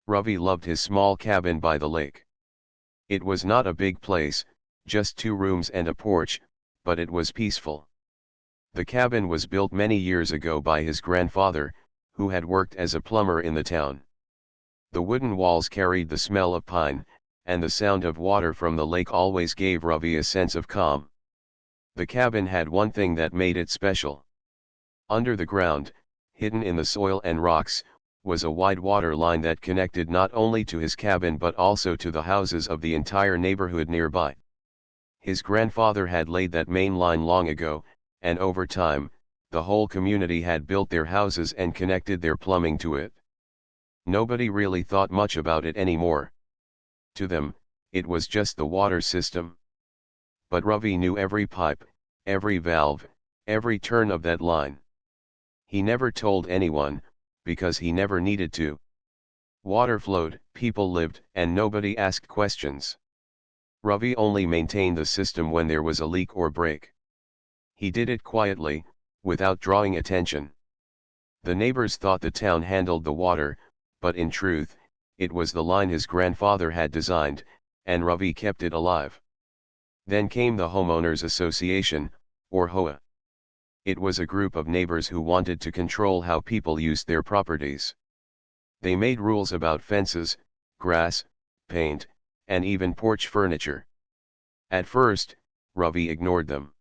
Ravi loved his small cabin by the lake. It was not a big place, just 2 rooms and a porch, but it was peaceful. The cabin was built many years ago by his grandfather, who had worked as a plumber in the town. The wooden walls carried the smell of pine, and the sound of water from the lake always gave Ravi a sense of calm. The cabin had one thing that made it special. Under the ground, hidden in the soil and rocks, was a wide water line that connected not only to his cabin but also to the houses of the entire neighborhood nearby. His grandfather had laid that main line long ago, and over time, the whole community had built their houses and connected their plumbing to it. Nobody really thought much about it anymore. To them, it was just the water system. But Ravi knew every pipe, every valve, every turn of that line. He never told anyone, because he never needed to. Water flowed, people lived, and nobody asked questions. Ravi only maintained the system when there was a leak or break. He did it quietly, without drawing attention. The neighbors thought the town handled the water, but in truth, it was the line his grandfather had designed, and Ravi kept it alive. Then came the Homeowners Association, or HOA. It was a group of neighbors who wanted to control how people used their properties. They made rules about fences, grass, paint, and even porch furniture. At first, Ravi ignored them.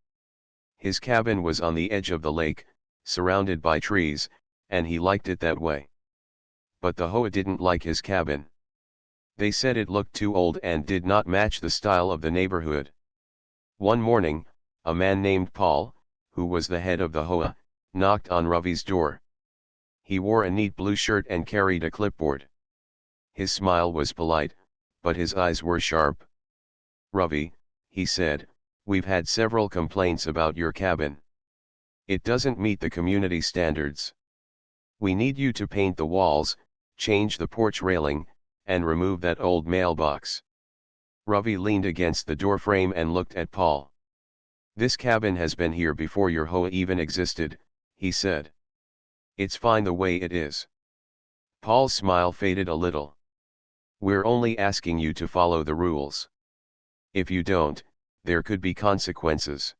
His cabin was on the edge of the lake, surrounded by trees, and he liked it that way. But the HOA didn't like his cabin. They said it looked too old and did not match the style of the neighborhood. One morning, a man named Paul, who was the head of the HOA, knocked on Ravi's door. He wore a neat blue shirt and carried a clipboard. His smile was polite, but his eyes were sharp. "Ravi," he said, "we've had several complaints about your cabin. It doesn't meet the community standards. We need you to paint the walls, change the porch railing, and remove that old mailbox." Ravi leaned against the doorframe and looked at Paul. "This cabin has been here before your HOA even existed," he said. "It's fine the way it is." Paul's smile faded a little. "We're only asking you to follow the rules. If you don't, there could be consequences."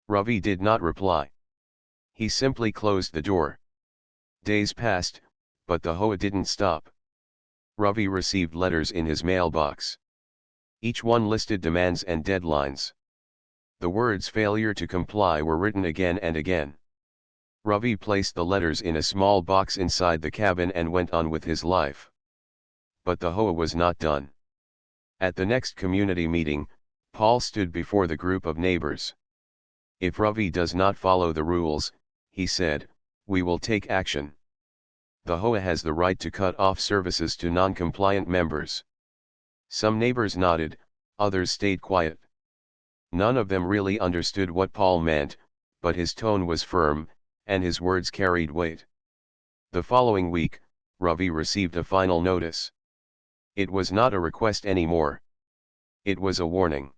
Ravi did not reply. He simply closed the door. Days passed, but the HOA didn't stop. Ravi received letters in his mailbox. Each one listed demands and deadlines. The words "failure to comply" were written again and again. Ravi placed the letters in a small box inside the cabin and went on with his life. But the HOA was not done. At the next community meeting, Paul stood before the group of neighbors. "If Ravi does not follow the rules," he said, "we will take action. The HOA has the right to cut off services to non-compliant members." Some neighbors nodded, others stayed quiet. None of them really understood what Paul meant, but his tone was firm, and his words carried weight. The following week, Ravi received a final notice. It was not a request anymore. It was a warning.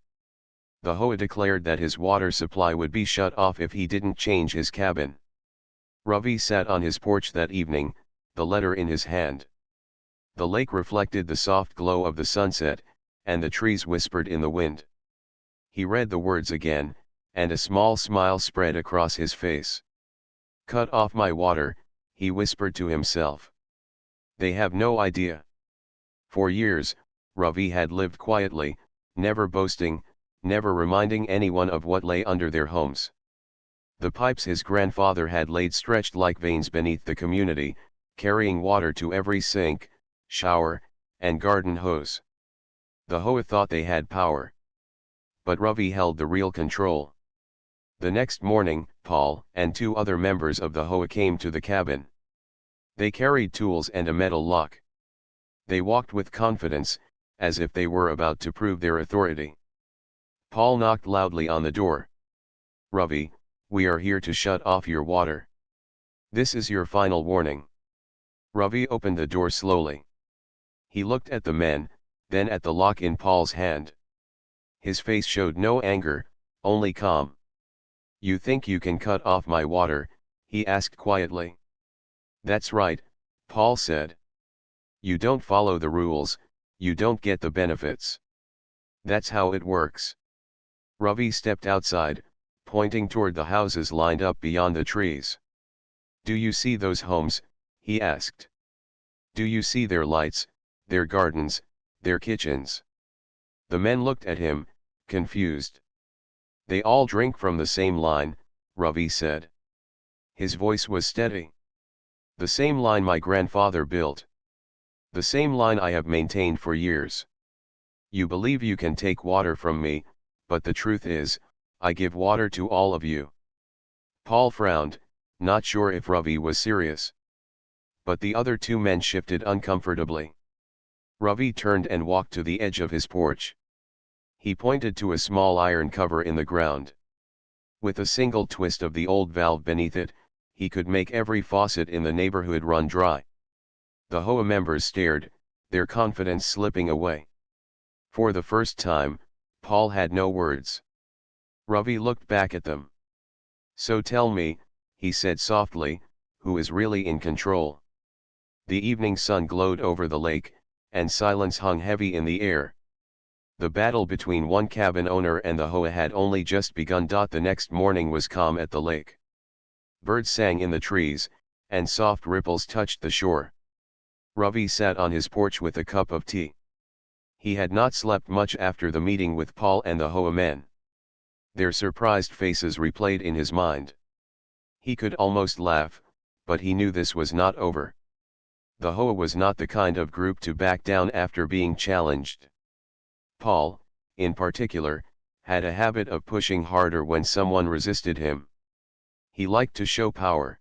The HOA declared that his water supply would be shut off if he didn't change his cabin. Ravi sat on his porch that evening, the letter in his hand. The lake reflected the soft glow of the sunset, and the trees whispered in the wind. He read the words again, and a small smile spread across his face. "Cut off my water," he whispered to himself. "They have no idea." For years, Ravi had lived quietly, never boasting, never reminding anyone of what lay under their homes. The pipes his grandfather had laid stretched like veins beneath the community, carrying water to every sink, shower, and garden hose. The HOA thought they had power. But Ravi held the real control. The next morning, Paul and 2 other members of the HOA came to the cabin. They carried tools and a metal lock. They walked with confidence, as if they were about to prove their authority. Paul knocked loudly on the door. "Ravi, we are here to shut off your water. This is your final warning." Ravi opened the door slowly. He looked at the men, then at the lock in Paul's hand. His face showed no anger, only calm. "You think you can cut off my water?" he asked quietly. "That's right," Paul said. You don't follow the rules, you don't get the benefits. That's how it works. Ravi stepped outside, pointing toward the houses lined up beyond the trees. Do you see those homes? He asked. Do you see their lights, their gardens, their kitchens? The men looked at him, confused. They all drink from the same line, Ravi said. His voice was steady. The same line my grandfather built. The same line I have maintained for years. You believe you can take water from me, but the truth is, I give water to all of you. Paul frowned, not sure if Ravi was serious. But the other two men shifted uncomfortably. Ravi turned and walked to the edge of his porch. He pointed to a small iron cover in the ground. With a single twist of the old valve beneath it, he could make every faucet in the neighborhood run dry. The HOA members stared, their confidence slipping away. For the first time, Paul had no words. Ravi looked back at them. So tell me, he said softly, who is really in control? The evening sun glowed over the lake, and silence hung heavy in the air. The battle between one cabin owner and the HOA had only just begun. The next morning was calm at the lake. Birds sang in the trees, and soft ripples touched the shore. Ravi sat on his porch with a cup of tea. He had not slept much after the meeting with Paul and the HOA men. Their surprised faces replayed in his mind. He could almost laugh, but he knew this was not over. The HOA was not the kind of group to back down after being challenged. Paul, in particular, had a habit of pushing harder when someone resisted him. He liked to show power.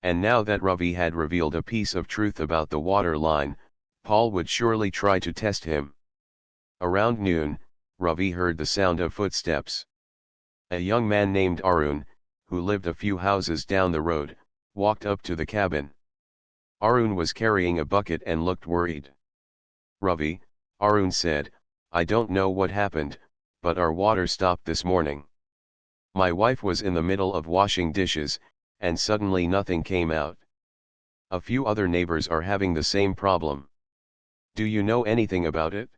And now that Ravi had revealed a piece of truth about the water line, Paul would surely try to test him. Around noon, Ravi heard the sound of footsteps. A young man named Arun, who lived a few houses down the road, walked up to the cabin. Arun was carrying a bucket and looked worried. Ravi, Arun said, I don't know what happened, but our water stopped this morning. My wife was in the middle of washing dishes, and suddenly nothing came out. A few other neighbors are having the same problem. Do you know anything about it?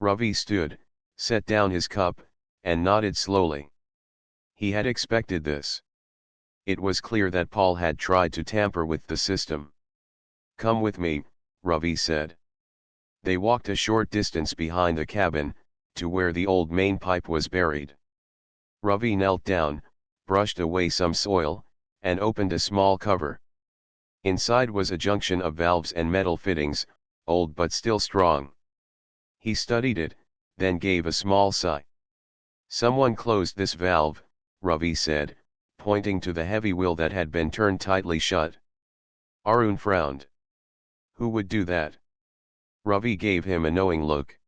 Ravi stood, set down his cup, and nodded slowly. He had expected this. It was clear that Paul had tried to tamper with the system. Come with me, Ravi said. They walked a short distance behind the cabin, to where the old main pipe was buried. Ravi knelt down, brushed away some soil, and opened a small cover. Inside was a junction of valves and metal fittings, old but still strong. He studied it, then gave a small sigh. Someone closed this valve, Ravi said, pointing to the heavy wheel that had been turned tightly shut. Arun frowned. Who would do that? Ravi gave him a knowing look.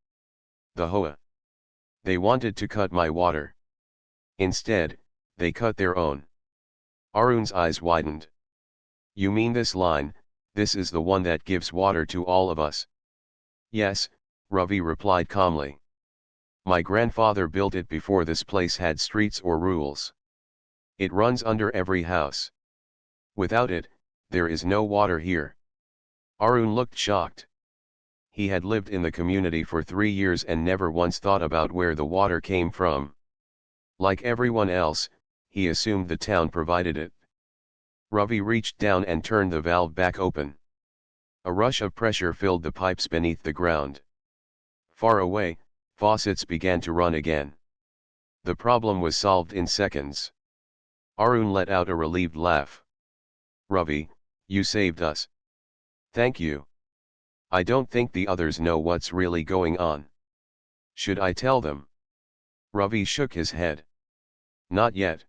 The HOA. They wanted to cut my water. Instead, they cut their own. Arun's eyes widened. You mean this line, this is the one that gives water to all of us? Yes, Ravi replied calmly. My grandfather built it before this place had streets or rules. It runs under every house. Without it, there is no water here. Arun looked shocked. He had lived in the community for 3 years and never once thought about where the water came from. Like everyone else, he assumed the town provided it. Ravi reached down and turned the valve back open. A rush of pressure filled the pipes beneath the ground. Far away, faucets began to run again. The problem was solved in seconds. Arun let out a relieved laugh. Ravi, you saved us. Thank you. I don't think the others know what's really going on. Should I tell them? Ravi shook his head. Not yet.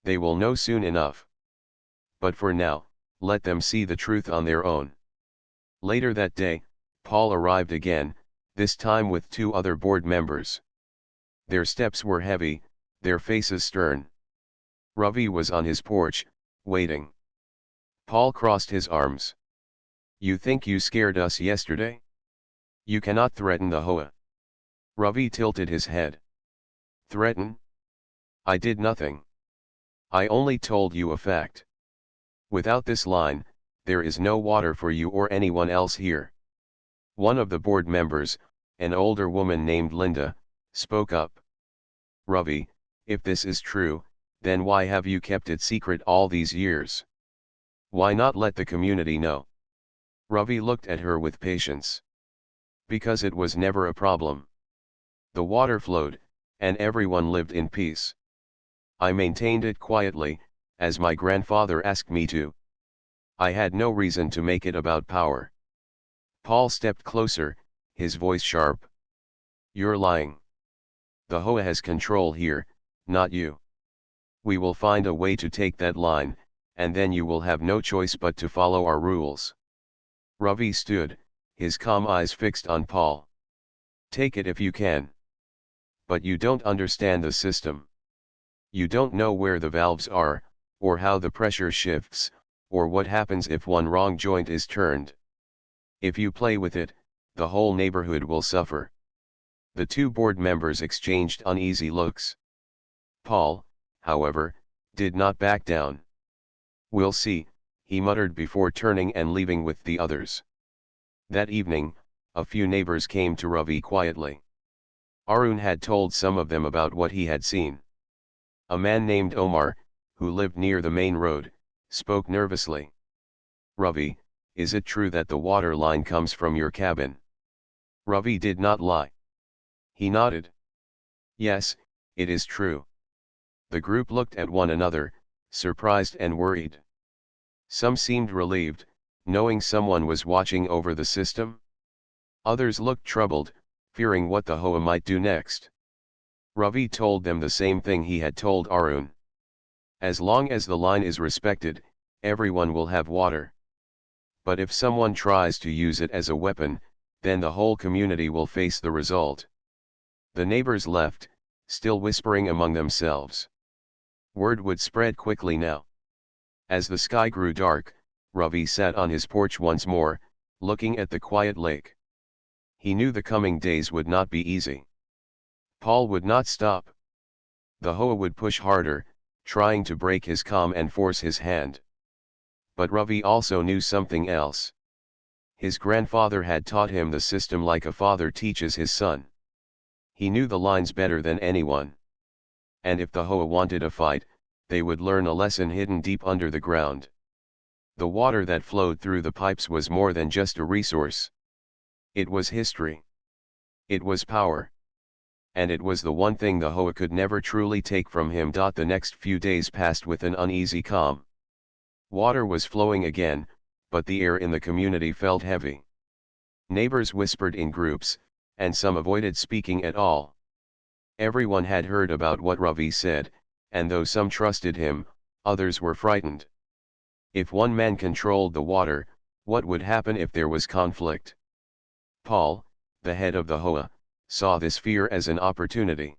They will know soon enough. But for now, let them see the truth on their own. Later that day, Paul arrived again, this time with 2 other board members. Their steps were heavy, their faces stern. Ravi was on his porch, waiting. Paul crossed his arms. You think you scared us yesterday? You cannot threaten the HOA. Ravi tilted his head. Threaten? I did nothing. I only told you a fact. Without this line, there is no water for you or anyone else here. One of the board members, an older woman named Linda, spoke up. Ravi, if this is true, then why have you kept it secret all these years? Why not let the community know? Ravi looked at her with patience. Because it was never a problem. The water flowed, and everyone lived in peace. I maintained it quietly, as my grandfather asked me to. I had no reason to make it about power. Paul stepped closer, his voice sharp. You're lying. The HOA has control here, not you. We will find a way to take that line, and then you will have no choice but to follow our rules. Ravi stood, his calm eyes fixed on Paul. Take it if you can. But you don't understand the system. You don't know where the valves are, or how the pressure shifts, or what happens if one wrong joint is turned. If you play with it, the whole neighborhood will suffer. The two board members exchanged uneasy looks. Paul, however, did not back down. We'll see, he muttered before turning and leaving with the others. That evening, a few neighbors came to Ravi quietly. Arun had told some of them about what he had seen. A man named Omar, who lived near the main road, spoke nervously. Ravi, is it true that the water line comes from your cabin? Ravi did not lie. He nodded. Yes, it is true. The group looked at one another, surprised and worried. Some seemed relieved, knowing someone was watching over the system. Others looked troubled, fearing what the HOA might do next. Ravi told them the same thing he had told Arun. As long as the line is respected, everyone will have water. But if someone tries to use it as a weapon, then the whole community will face the result. The neighbors left, still whispering among themselves. Word would spread quickly now. As the sky grew dark, Ravi sat on his porch once more, looking at the quiet lake. He knew the coming days would not be easy. Paul would not stop. The HOA would push harder, trying to break his calm and force his hand. But Ravi also knew something else. His grandfather had taught him the system like a father teaches his son. He knew the lines better than anyone. And if the HOA wanted a fight, they would learn a lesson hidden deep under the ground. The water that flowed through the pipes was more than just a resource. It was history. It was power. And it was the one thing the HOA could never truly take from him. The next few days passed with an uneasy calm. Water was flowing again, but the air in the community felt heavy. Neighbors whispered in groups, and some avoided speaking at all. Everyone had heard about what Ravi said, and though some trusted him, others were frightened. If one man controlled the water, what would happen if there was conflict? Paul, the head of the HOA, saw this fear as an opportunity.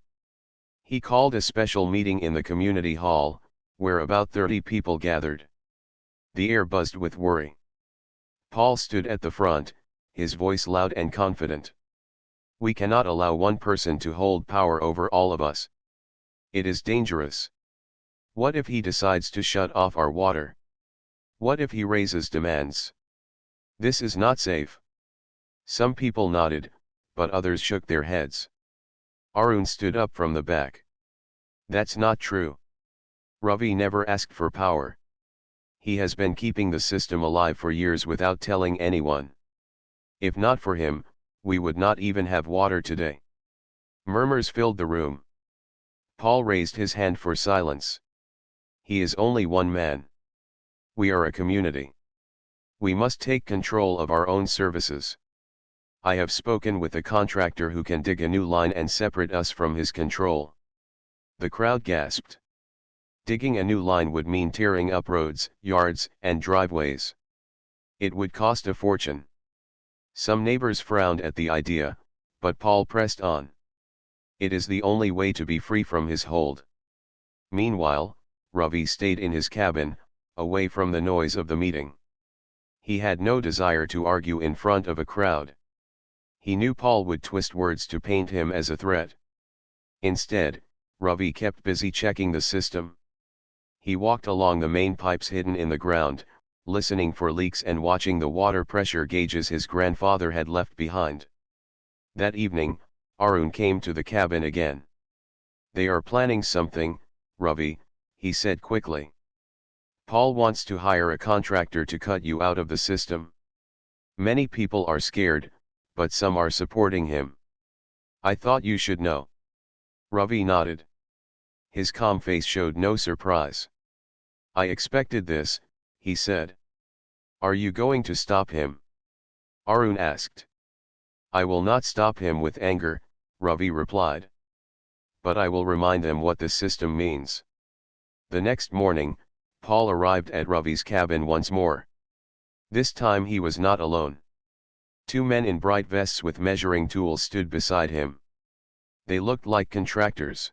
He called a special meeting in the community hall, where about 30 people gathered. The air buzzed with worry. Paul stood at the front, his voice loud and confident. We cannot allow one person to hold power over all of us. It is dangerous. What if he decides to shut off our water? What if he raises demands? This is not safe. Some people nodded, but others shook their heads. Arun stood up from the back. That's not true. Ravi never asked for power. He has been keeping the system alive for years without telling anyone. If not for him, we would not even have water today. Murmurs filled the room. Paul raised his hand for silence. He is only one man. We are a community. We must take control of our own services. I have spoken with a contractor who can dig a new line and separate us from his control. The crowd gasped. Digging a new line would mean tearing up roads, yards, and driveways. It would cost a fortune. Some neighbors frowned at the idea, but Paul pressed on. It is the only way to be free from his hold. Meanwhile, Ravi stayed in his cabin, away from the noise of the meeting. He had no desire to argue in front of a crowd. He knew Paul would twist words to paint him as a threat. Instead, Ravi kept busy checking the system. He walked along the main pipes hidden in the ground, listening for leaks and watching the water pressure gauges his grandfather had left behind. That evening, Arun came to the cabin again. "They are planning something, Ravi," he said quickly. "Paul wants to hire a contractor to cut you out of the system. Many people are scared, but some are supporting him. I thought you should know." Ravi nodded. His calm face showed no surprise. "I expected this," he said. "Are you going to stop him?" Arun asked. "I will not stop him with anger," Ravi replied. "But I will remind them what the system means." The next morning, Paul arrived at Ravi's cabin once more. This time he was not alone. Two men in bright vests with measuring tools stood beside him. They looked like contractors.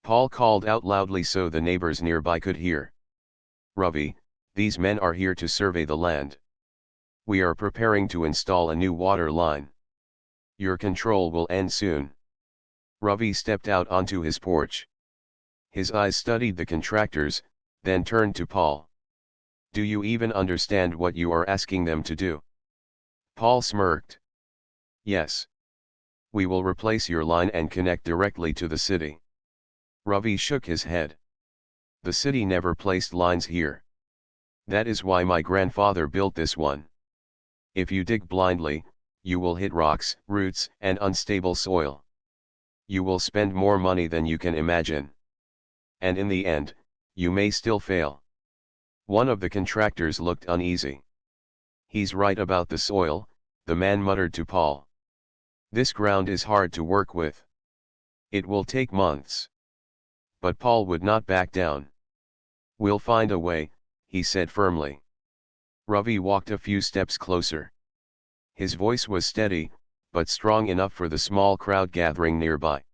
Paul called out loudly so the neighbors nearby could hear. "Ravi, these men are here to survey the land. We are preparing to install a new water line. Your control will end soon." Ravi stepped out onto his porch. His eyes studied the contractors, then turned to Paul. "Do you even understand what you are asking them to do?" Paul smirked. "Yes. We will replace your line and connect directly to the city." Ravi shook his head. "The city never placed lines here. That is why my grandfather built this one. If you dig blindly, you will hit rocks, roots, and unstable soil. You will spend more money than you can imagine. And in the end, you may still fail." One of the contractors looked uneasy. "He's right about the soil," the man muttered to Paul. "This ground is hard to work with. It will take months." But Paul would not back down. "We'll find a way," he said firmly. Ravi walked a few steps closer. His voice was steady, but strong enough for the small crowd gathering nearby.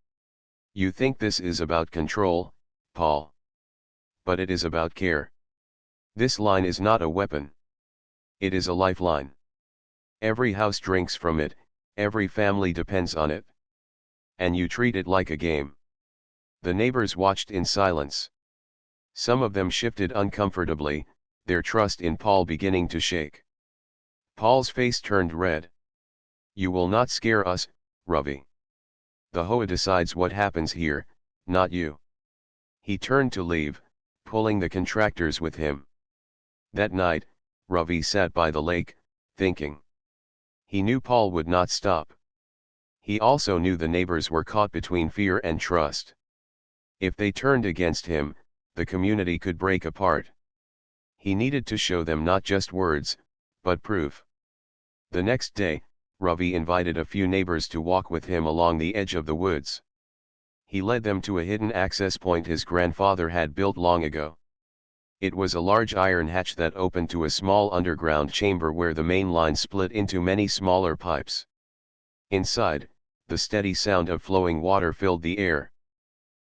"You think this is about control, Paul. But it is about care. This line is not a weapon. It is a lifeline. Every house drinks from it, every family depends on it. And you treat it like a game." The neighbors watched in silence. Some of them shifted uncomfortably, their trust in Paul beginning to shake. Paul's face turned red. "You will not scare us, Ravi. The HOA decides what happens here, not you." He turned to leave, pulling the contractors with him. That night, Ravi sat by the lake, thinking. He knew Paul would not stop. He also knew the neighbors were caught between fear and trust. If they turned against him, the community could break apart. He needed to show them not just words, but proof. The next day, Ravi invited a few neighbors to walk with him along the edge of the woods. He led them to a hidden access point his grandfather had built long ago. It was a large iron hatch that opened to a small underground chamber where the main line split into many smaller pipes. Inside, the steady sound of flowing water filled the air.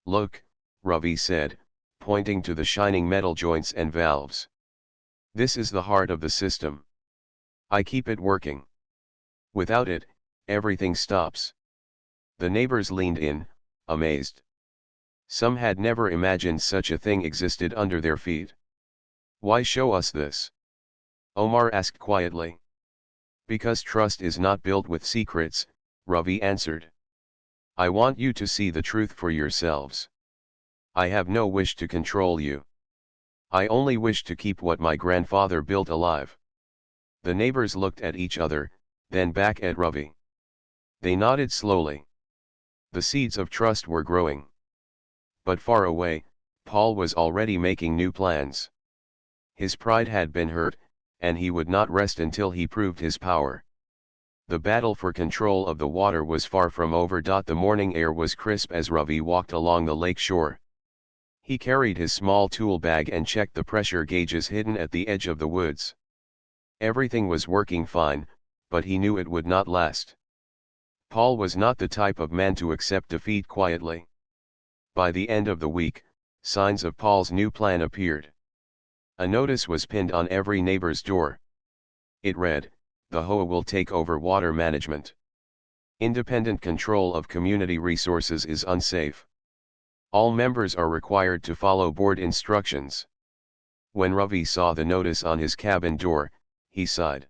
"Look," Ravi said, pointing to the shining metal joints and valves. "This is the heart of the system. I keep it working. Without it, everything stops." The neighbors leaned in, amazed. Some had never imagined such a thing existed under their feet. "Why show us this?" Omar asked quietly. "Because trust is not built with secrets," Ravi answered. "I want you to see the truth for yourselves. I have no wish to control you. I only wish to keep what my grandfather built alive." The neighbors looked at each other, then back at Ravi. They nodded slowly. The seeds of trust were growing. But far away, Paul was already making new plans. His pride had been hurt, and he would not rest until he proved his power. The battle for control of the water was far from over. The morning air was crisp as Ravi walked along the lake shore. He carried his small tool bag and checked the pressure gauges hidden at the edge of the woods. Everything was working fine, but he knew it would not last. Paul was not the type of man to accept defeat quietly. By the end of the week, signs of Paul's new plan appeared. A notice was pinned on every neighbor's door. It read, "The HOA will take over water management. Independent control of community resources is unsafe. All members are required to follow board instructions." When Ravi saw the notice on his cabin door, he sighed.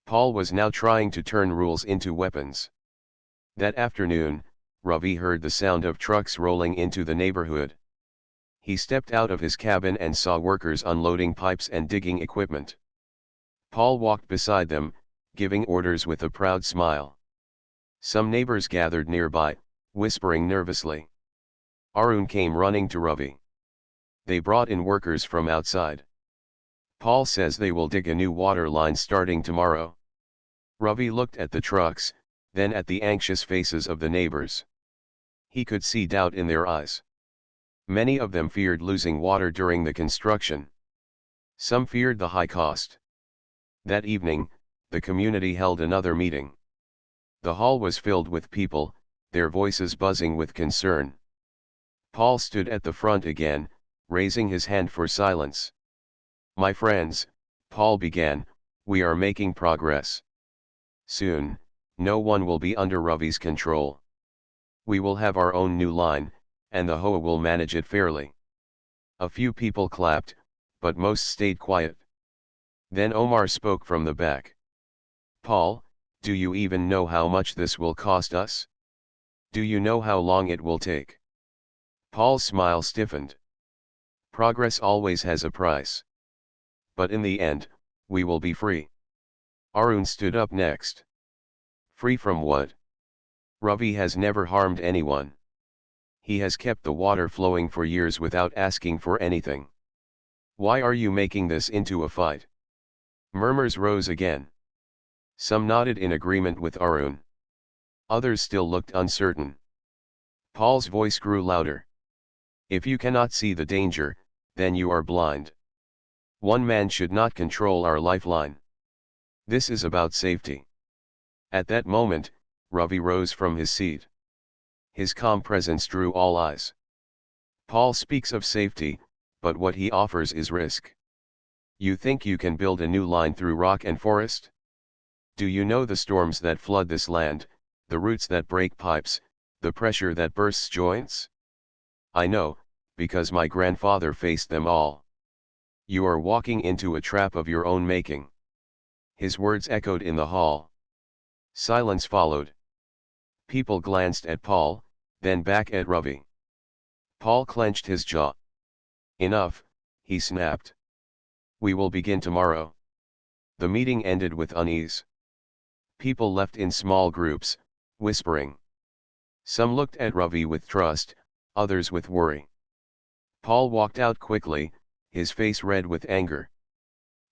Paul was now trying to turn rules into weapons. That afternoon, Ravi heard the sound of trucks rolling into the neighborhood. He stepped out of his cabin and saw workers unloading pipes and digging equipment. Paul walked beside them, giving orders with a proud smile. Some neighbors gathered nearby, whispering nervously. Arun came running to Ravi. They brought in workers from outside. Paul says they will dig a new water line starting tomorrow. Ravi looked at the trucks, then at the anxious faces of the neighbors. He could see doubt in their eyes. Many of them feared losing water during the construction. Some feared the high cost. That evening, the community held another meeting. The hall was filled with people, their voices buzzing with concern. Paul stood at the front again, raising his hand for silence. "My friends," Paul began, "we are making progress. Soon, no one will be under Ravi's control. We will have our own new line, and the HOA will manage it fairly." A few people clapped, but most stayed quiet. Then Omar spoke from the back. "Paul, do you even know how much this will cost us? Do you know how long it will take?" Paul's smile stiffened. "Progress always has a price. But in the end, we will be free." Arun stood up next. "Free from what?" "Ravi has never harmed anyone. He has kept the water flowing for years without asking for anything. Why are you making this into a fight?" Murmurs rose again. Some nodded in agreement with Arun. Others still looked uncertain. Paul's voice grew louder. "If you cannot see the danger, then you are blind. One man should not control our lifeline. This is about safety." At that moment, Ravi rose from his seat. His calm presence drew all eyes. "Paul speaks of safety, but what he offers is risk. You think you can build a new line through rock and forest? Do you know the storms that flood this land, the roots that break pipes, the pressure that bursts joints? I know, because my grandfather faced them all. You are walking into a trap of your own making." His words echoed in the hall. Silence followed. People glanced at Paul, then back at Ravi. Paul clenched his jaw. "Enough," he snapped. "We will begin tomorrow." The meeting ended with unease. People left in small groups, whispering. Some looked at Ravi with trust, others with worry. Paul walked out quickly, his face red with anger.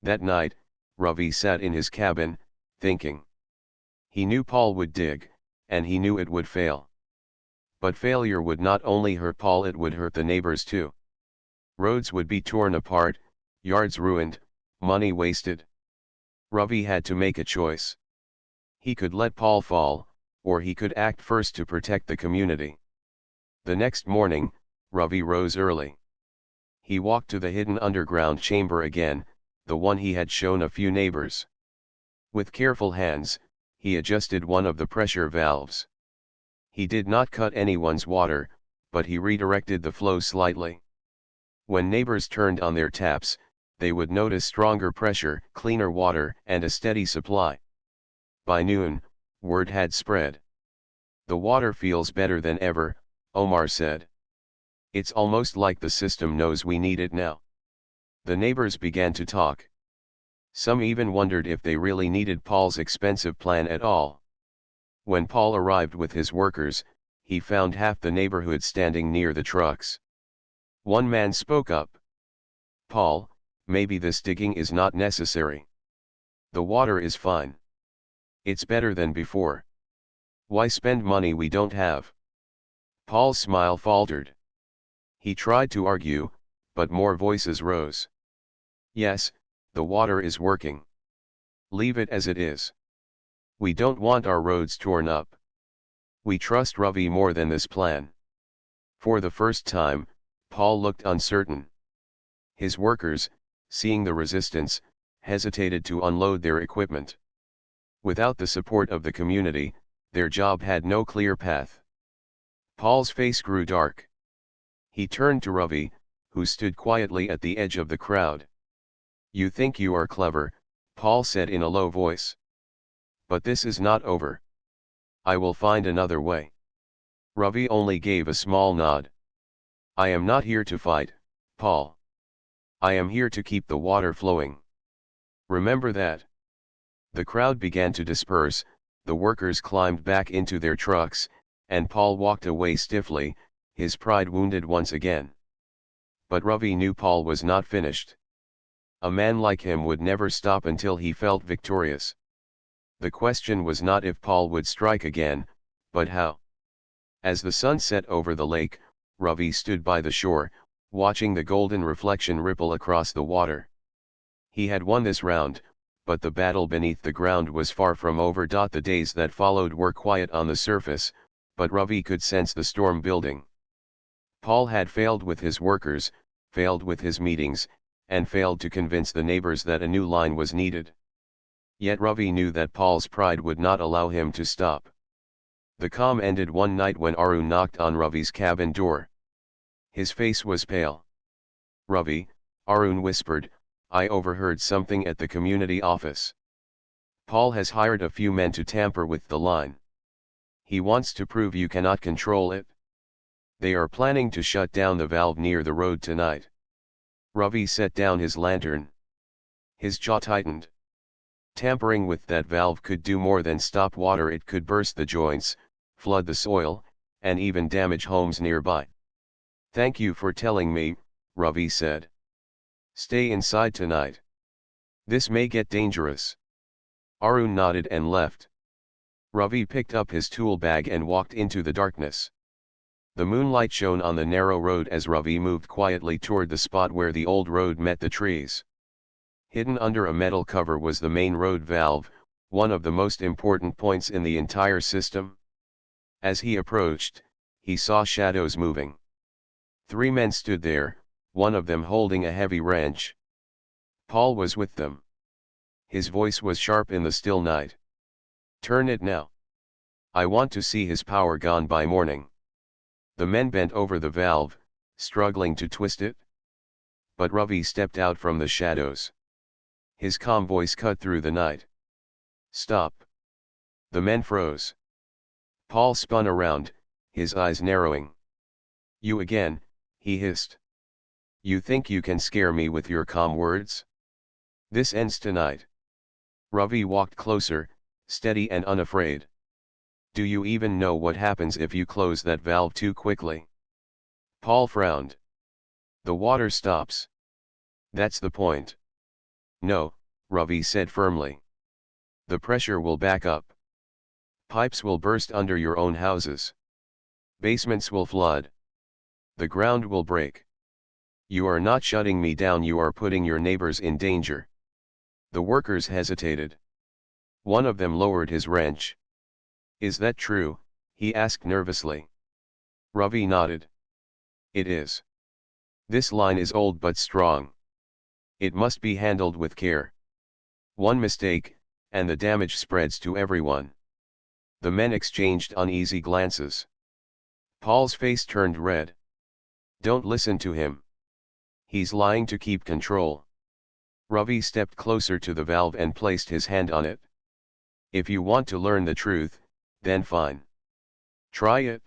That night, Ravi sat in his cabin, thinking. He knew Paul would dig, and he knew it would fail. But failure would not only hurt Paul, it would hurt the neighbors too. Roads would be torn apart, yards ruined, money wasted. Ravi had to make a choice. He could let Paul fall, or he could act first to protect the community. The next morning, Ravi rose early. He walked to the hidden underground chamber again, the one he had shown a few neighbors. With careful hands, he adjusted one of the pressure valves. He did not cut anyone's water, but he redirected the flow slightly. When neighbors turned on their taps, they would notice stronger pressure, cleaner water, and a steady supply. By noon, word had spread. "The water feels better than ever," Omar said. "It's almost like the system knows we need it now." The neighbors began to talk. Some even wondered if they really needed Paul's expensive plan at all. When Paul arrived with his workers, he found half the neighborhood standing near the trucks. One man spoke up. "Paul, maybe this digging is not necessary. The water is fine. It's better than before. Why spend money we don't have?" Paul's smile faltered. He tried to argue, but more voices rose. "Yes, the water is working. Leave it as it is. We don't want our roads torn up. We trust Ravi more than this plan." For the first time, Paul looked uncertain. His workers, seeing the resistance, hesitated to unload their equipment. Without the support of the community, their job had no clear path. Paul's face grew dark. He turned to Ravi, who stood quietly at the edge of the crowd. "You think you are clever," Paul said in a low voice. "But this is not over. I will find another way." Ravi only gave a small nod. "I am not here to fight, Paul. I am here to keep the water flowing. Remember that." The crowd began to disperse, the workers climbed back into their trucks, and Paul walked away stiffly, his pride wounded once again. But Ravi knew Paul was not finished. A man like him would never stop until he felt victorious. The question was not if Paul would strike again, but how. As the sun set over the lake, Ravi stood by the shore, watching the golden reflection ripple across the water. He had won this round, but the battle beneath the ground was far from over. The days that followed were quiet on the surface, but Ravi could sense the storm building. Paul had failed with his workers, failed with his meetings, and failed to convince the neighbors that a new line was needed. Yet Ravi knew that Paul's pride would not allow him to stop. The calm ended one night when Arun knocked on Ravi's cabin door. His face was pale. "Ravi," Arun whispered, "I overheard something at the community office. Paul has hired a few men to tamper with the line. He wants to prove you cannot control it. They are planning to shut down the valve near the road tonight." Ravi set down his lantern. His jaw tightened. Tampering with that valve could do more than stop water. It could burst the joints, flood the soil, and even damage homes nearby. "Thank you for telling me," Ravi said. "Stay inside tonight. This may get dangerous." Arun nodded and left. Ravi picked up his tool bag and walked into the darkness. The moonlight shone on the narrow road as Ravi moved quietly toward the spot where the old road met the trees. Hidden under a metal cover was the main road valve, one of the most important points in the entire system. As he approached, he saw shadows moving. 3 men stood there, one of them holding a heavy wrench. Paul was with them. His voice was sharp in the still night. "Turn it now. I want to see his power gone by morning." The men bent over the valve, struggling to twist it. But Ravi stepped out from the shadows. His calm voice cut through the night. "Stop." The men froze. Paul spun around, his eyes narrowing. "You again," he hissed. "You think you can scare me with your calm words? This ends tonight." Ravi walked closer, steady and unafraid. "Do you even know what happens if you close that valve too quickly?" Paul frowned. "The water stops. That's the point." "No," Ravi said firmly. "The pressure will back up. Pipes will burst under your own houses. Basements will flood. The ground will break. You are not shutting me down, you are putting your neighbors in danger." The workers hesitated. One of them lowered his wrench. "Is that true?" he asked nervously. Ravi nodded. "It is. This line is old but strong. It must be handled with care. One mistake, and the damage spreads to everyone." The men exchanged uneasy glances. Paul's face turned red. "Don't listen to him. He's lying to keep control." Ravi stepped closer to the valve and placed his hand on it. "If you want to learn the truth, then fine. Try it.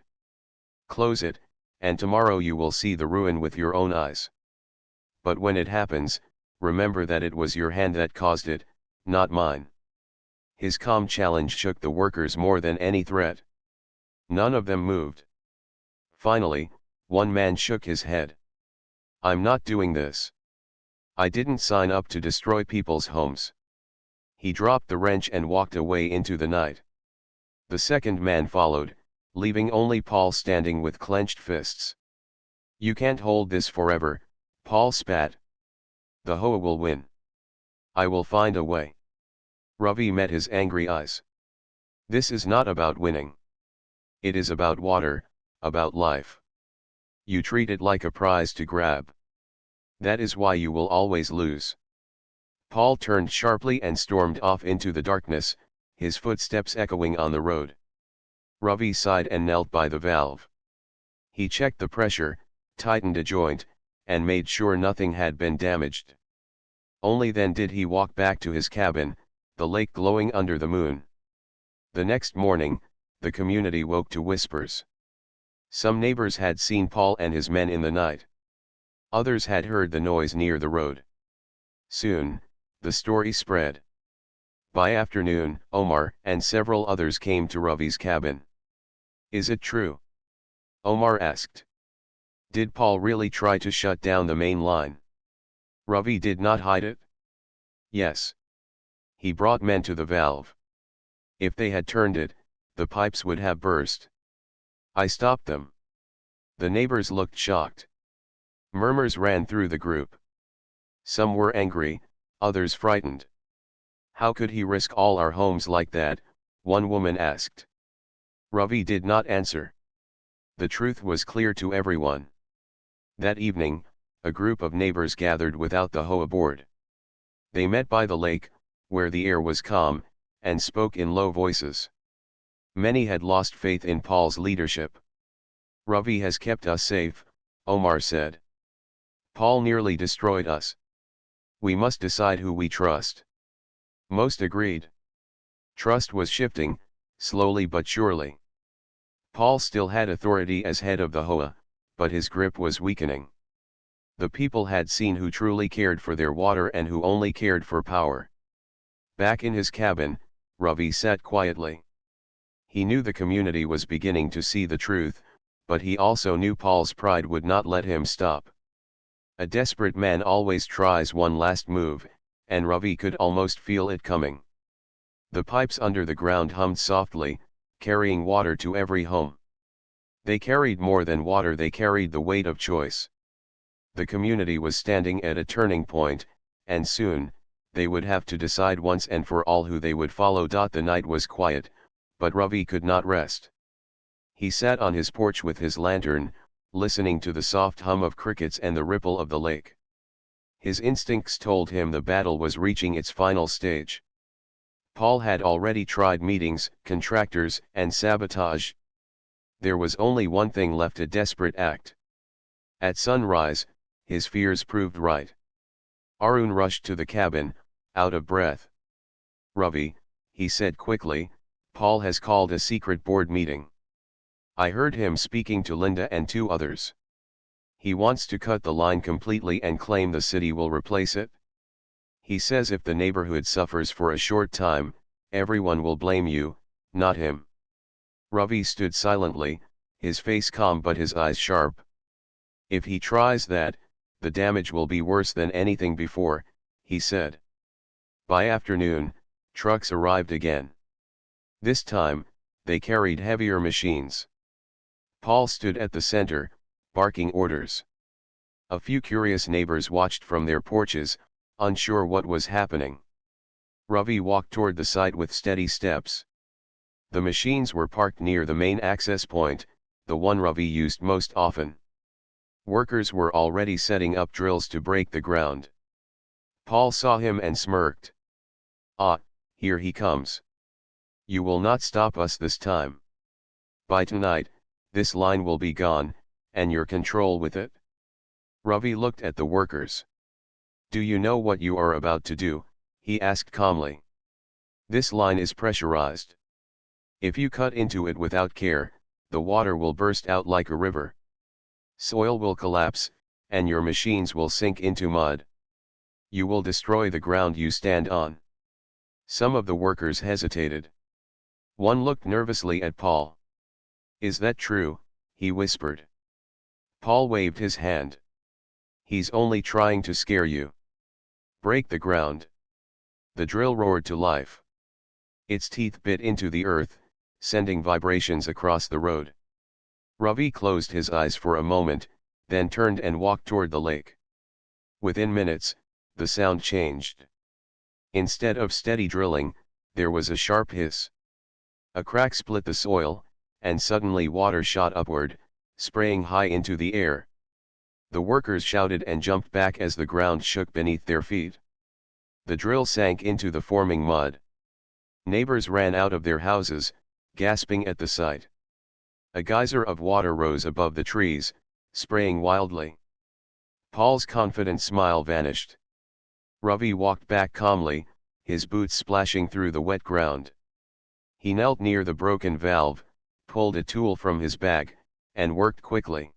Close it, and tomorrow you will see the ruin with your own eyes. But when it happens, remember that it was your hand that caused it, not mine." His calm challenge shook the workers more than any threat. None of them moved. Finally, one man shook his head. "I'm not doing this. I didn't sign up to destroy people's homes." He dropped the wrench and walked away into the night. The second man followed, leaving only Paul standing with clenched fists. "You can't hold this forever," Paul spat. "The HOA will win. I will find a way." Ravi met his angry eyes. "This is not about winning. It is about water, about life. You treat it like a prize to grab. That is why you will always lose." Paul turned sharply and stormed off into the darkness, his footsteps echoing on the road. Ravi sighed and knelt by the valve. He checked the pressure, tightened a joint, and made sure nothing had been damaged. Only then did he walk back to his cabin, the lake glowing under the moon. The next morning, the community woke to whispers. Some neighbors had seen Paul and his men in the night. Others had heard the noise near the road. Soon, the story spread. By afternoon, Omar and several others came to Ravi's cabin. "Is it true?" Omar asked. "Did Paul really try to shut down the main line?" Ravi did not hide it. "Yes. He brought men to the valve. If they had turned it, the pipes would have burst. I stopped them." The neighbors looked shocked. Murmurs ran through the group. Some were angry, others frightened. "How could he risk all our homes like that?" one woman asked. Ravi did not answer. The truth was clear to everyone. That evening, a group of neighbors gathered without the HOA board. They met by the lake, where the air was calm, and spoke in low voices. Many had lost faith in Paul's leadership. "Ravi has kept us safe," Omar said. "Paul nearly destroyed us. We must decide who we trust." Most agreed. Trust was shifting, slowly but surely. Paul still had authority as head of the HOA, but his grip was weakening. The people had seen who truly cared for their water and who only cared for power. Back in his cabin, Ravi sat quietly. He knew the community was beginning to see the truth, but he also knew Paul's pride would not let him stop. A desperate man always tries one last move, and Ravi could almost feel it coming. The pipes under the ground hummed softly, carrying water to every home. They carried more than water, they carried the weight of choice. The community was standing at a turning point, and soon, they would have to decide once and for all who they would follow. The night was quiet, but Ravi could not rest. He sat on his porch with his lantern, listening to the soft hum of crickets and the ripple of the lake. His instincts told him the battle was reaching its final stage. Paul had already tried meetings, contractors, and sabotage. There was only one thing left: a desperate act. At sunrise, his fears proved right. Arun rushed to the cabin, out of breath. "Ravi," he said quickly, "Paul has called a secret board meeting. I heard him speaking to Linda and 2 others. He wants to cut the line completely and claim the city will replace it. He says if the neighborhood suffers for a short time, everyone will blame you, not him." Ravi stood silently, his face calm but his eyes sharp. "If he tries that, the damage will be worse than anything before," he said. By afternoon, trucks arrived again. This time, they carried heavier machines. Paul stood at the center, barking orders. A few curious neighbors watched from their porches, unsure what was happening. Ravi walked toward the site with steady steps. The machines were parked near the main access point, the one Ravi used most often. Workers were already setting up drills to break the ground. Paul saw him and smirked. "Ah, here he comes. You will not stop us this time. By tonight, this line will be gone, and your control with it." Ravi looked at the workers. "Do you know what you are about to do?" he asked calmly. "This line is pressurized. If you cut into it without care, the water will burst out like a river. Soil will collapse, and your machines will sink into mud. You will destroy the ground you stand on." Some of the workers hesitated. One looked nervously at Paul. "Is that true?" he whispered. Paul waved his hand. "He's only trying to scare you. Break the ground." The drill roared to life. Its teeth bit into the earth, sending vibrations across the road. Ravi closed his eyes for a moment, then turned and walked toward the lake. Within minutes, the sound changed. Instead of steady drilling, there was a sharp hiss. A crack split the soil, and suddenly water shot upward, spraying high into the air. The workers shouted and jumped back as the ground shook beneath their feet. The drill sank into the forming mud. Neighbors ran out of their houses, gasping at the sight. A geyser of water rose above the trees, spraying wildly. Paul's confident smile vanished. Ravi walked back calmly, his boots splashing through the wet ground. He knelt near the broken valve, pulled a tool from his bag, and worked quickly.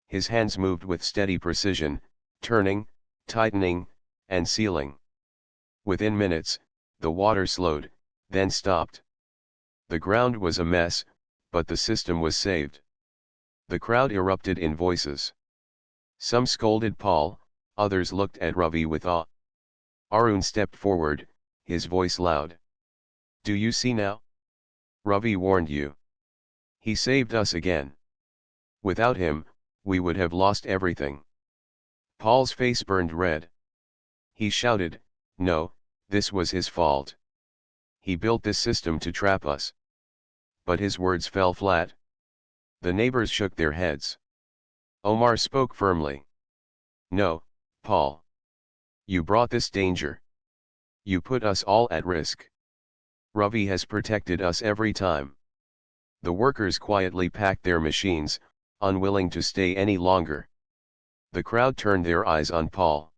His hands moved with steady precision, turning, tightening, and sealing. Within minutes, the water slowed, then stopped. The ground was a mess, but the system was saved. The crowd erupted in voices. Some scolded Paul, others looked at Ravi with awe. Arun stepped forward, his voice loud. "Do you see now? Ravi warned you. He saved us again. Without him, we would have lost everything." Paul's face burned red. He shouted, "No, this was his fault. He built this system to trap us." But his words fell flat. The neighbors shook their heads. Omar spoke firmly. "No, Paul. You brought this danger. You put us all at risk. Ravi has protected us every time." The workers quietly packed their machines, unwilling to stay any longer. The crowd turned their eyes on Paul.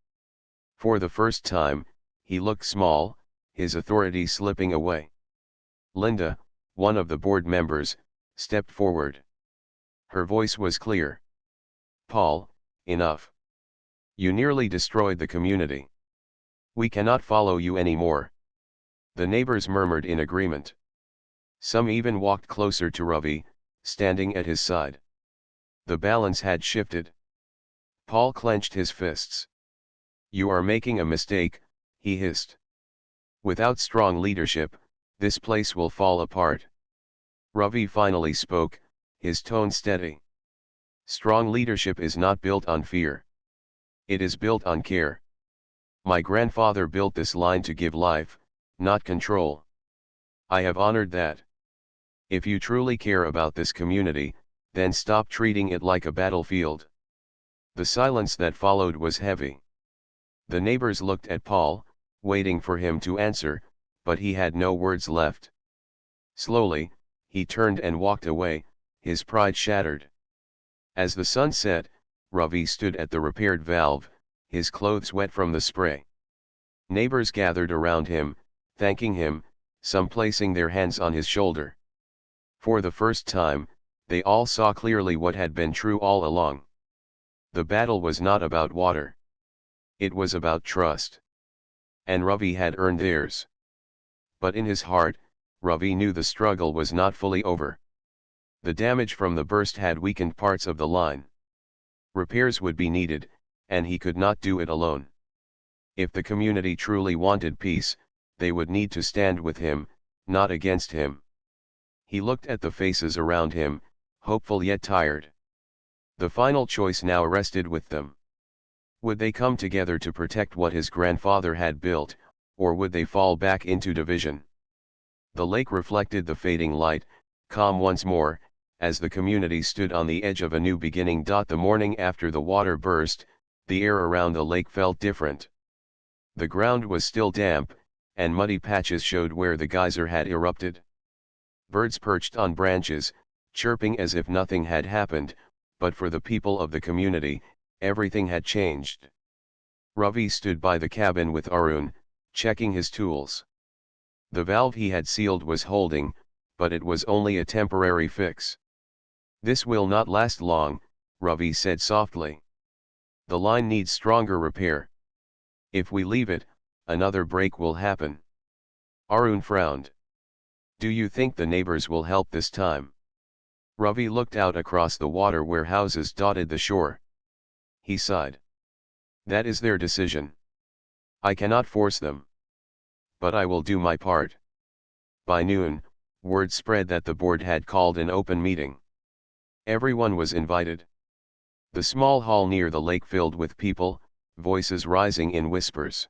For the first time, he looked small, his authority slipping away. Linda, one of the board members, stepped forward. Her voice was clear. "Paul, enough. You nearly destroyed the community. We cannot follow you anymore." The neighbors murmured in agreement. Some even walked closer to Ravi, standing at his side. The balance had shifted. Paul clenched his fists. "You are making a mistake," he hissed. "Without strong leadership, this place will fall apart." Ravi finally spoke, his tone steady. "Strong leadership is not built on fear. It is built on care. My grandfather built this line to give life, not control. I have honored that. If you truly care about this community, then stop treating it like a battlefield." The silence that followed was heavy. The neighbors looked at Paul, waiting for him to answer, but he had no words left. Slowly, he turned and walked away, his pride shattered. As the sun set, Ravi stood at the repaired valve, his clothes wet from the spray. Neighbors gathered around him, thanking him, some placing their hands on his shoulder. For the first time, they all saw clearly what had been true all along. The battle was not about water. It was about trust. And Ravi had earned theirs. But in his heart, Ravi knew the struggle was not fully over. The damage from the burst had weakened parts of the line. Repairs would be needed, and he could not do it alone. If the community truly wanted peace, they would need to stand with him, not against him. He looked at the faces around him, hopeful yet tired. The final choice now rested with them. Would they come together to protect what his grandfather had built, or would they fall back into division? The lake reflected the fading light, calm once more, as the community stood on the edge of a new beginning. The morning after the water burst, the air around the lake felt different. The ground was still damp, and muddy patches showed where the geyser had erupted. Birds perched on branches, chirping as if nothing had happened, but for the people of the community, everything had changed. Ravi stood by the cabin with Arun, checking his tools. The valve he had sealed was holding, but it was only a temporary fix. "This will not last long," Ravi said softly. "The line needs stronger repair. If we leave it, another break will happen." Arun frowned. "Do you think the neighbors will help this time?" Ravi looked out across the water where houses dotted the shore. He sighed. "That is their decision. I cannot force them. But I will do my part." By noon, word spread that the board had called an open meeting. Everyone was invited. The small hall near the lake filled with people, voices rising in whispers.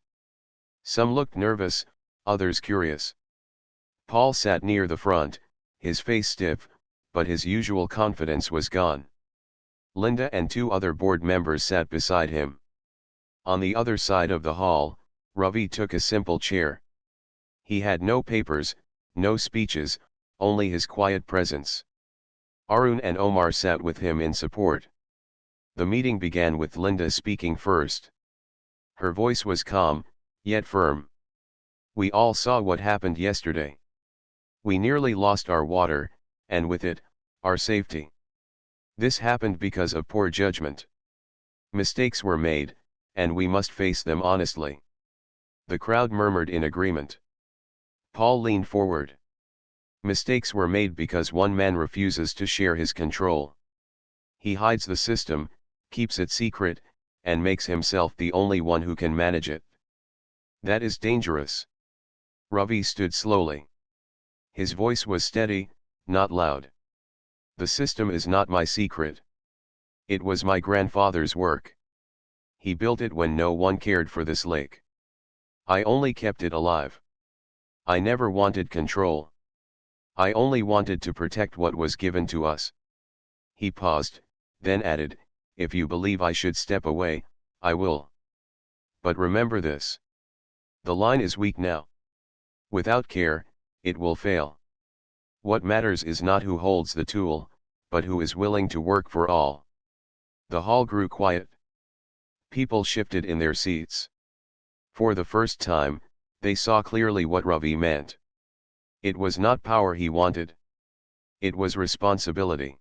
Some looked nervous, others curious. Paul sat near the front, his face stiff, but his usual confidence was gone. Linda and two other board members sat beside him. On the other side of the hall, Ravi took a simple chair. He had no papers, no speeches, only his quiet presence. Arun and Omar sat with him in support. The meeting began with Linda speaking first. Her voice was calm, yet firm. We all saw what happened yesterday. We nearly lost our water, and with it, our safety. This happened because of poor judgment. Mistakes were made, and we must face them honestly. The crowd murmured in agreement. Paul leaned forward. Mistakes were made because one man refuses to share his control. He hides the system, keeps it secret, and makes himself the only one who can manage it. That is dangerous. Ravi stood slowly. His voice was steady, not loud. The system is not my secret. It was my grandfather's work. He built it when no one cared for this lake. I only kept it alive. I never wanted control. I only wanted to protect what was given to us. He paused, then added, if you believe I should step away, I will. But remember this. The line is weak now. Without care, it will fail. What matters is not who holds the tool, but who is willing to work for all. The hall grew quiet. People shifted in their seats. For the first time, they saw clearly what Ravi meant. It was not power he wanted. It was responsibility.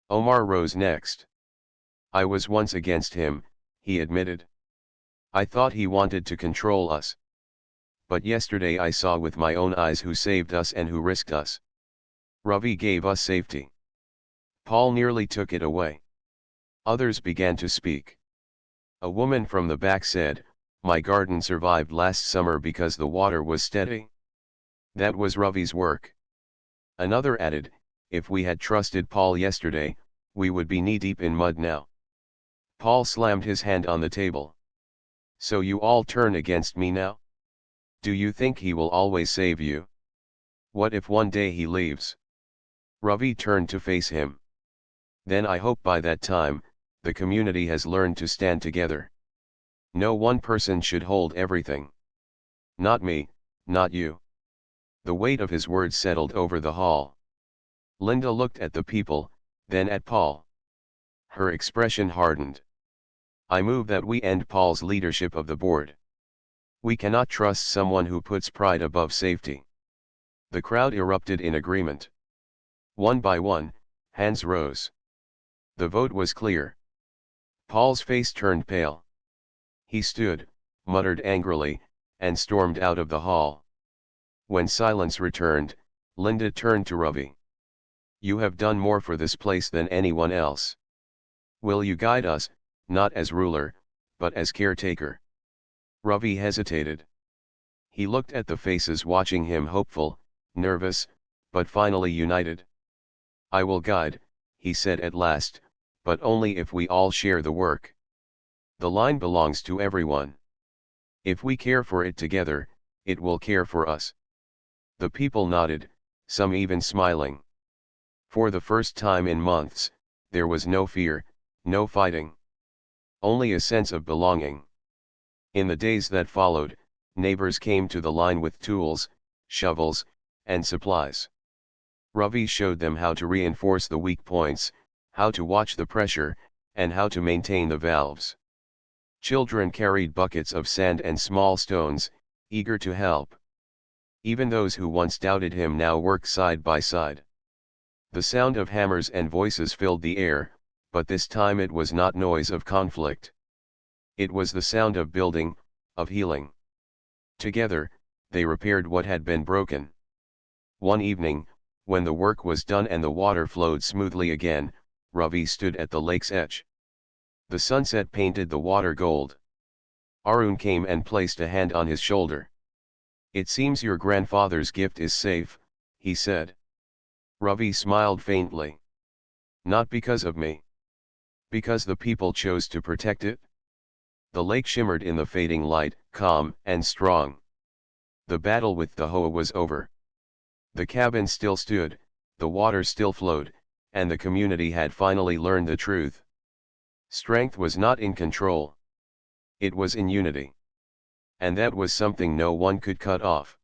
Omar rose next. I was once against him, he admitted. I thought he wanted to control us. But yesterday I saw with my own eyes who saved us and who risked us. Ravi gave us safety. Paul nearly took it away. Others began to speak. A woman from the back said, my garden survived last summer because the water was steady. That was Ravi's work. Another added, if we had trusted Paul yesterday, we would be knee-deep in mud now. Paul slammed his hand on the table. So you all turn against me now? Do you think he will always save you? What if one day he leaves? Ravi turned to face him. Then I hope by that time, the community has learned to stand together. No one person should hold everything. Not me, not you. The weight of his words settled over the hall. Linda looked at the people, then at Paul. Her expression hardened. I move that we end Paul's leadership of the board. We cannot trust someone who puts pride above safety. The crowd erupted in agreement. One by one, hands rose. The vote was clear. Paul's face turned pale. He stood, muttered angrily, and stormed out of the hall. When silence returned, Linda turned to Ravi. You have done more for this place than anyone else. Will you guide us, not as ruler, but as caretaker? Ravi hesitated. He looked at the faces watching him, hopeful, nervous, but finally united. I will guide, he said at last, but only if we all share the work. The line belongs to everyone. If we care for it together, it will care for us. The people nodded, some even smiling. For the first time in months, there was no fear, no fighting. Only a sense of belonging. In the days that followed, neighbors came to the line with tools, shovels, and supplies. Ravi showed them how to reinforce the weak points, how to watch the pressure, and how to maintain the valves. Children carried buckets of sand and small stones, eager to help. Even those who once doubted him now worked side by side. The sound of hammers and voices filled the air, but this time it was not noise of conflict. It was the sound of building, of healing. Together, they repaired what had been broken. One evening, when the work was done and the water flowed smoothly again, Ravi stood at the lake's edge. The sunset painted the water gold. Arun came and placed a hand on his shoulder. It seems your grandfather's gift is safe, he said. Ravi smiled faintly. Not because of me. Because the people chose to protect it. The lake shimmered in the fading light, calm and strong. The battle with the HOA was over. The cabin still stood, the water still flowed, and the community had finally learned the truth. Strength was not in control. It was in unity. And that was something no one could cut off.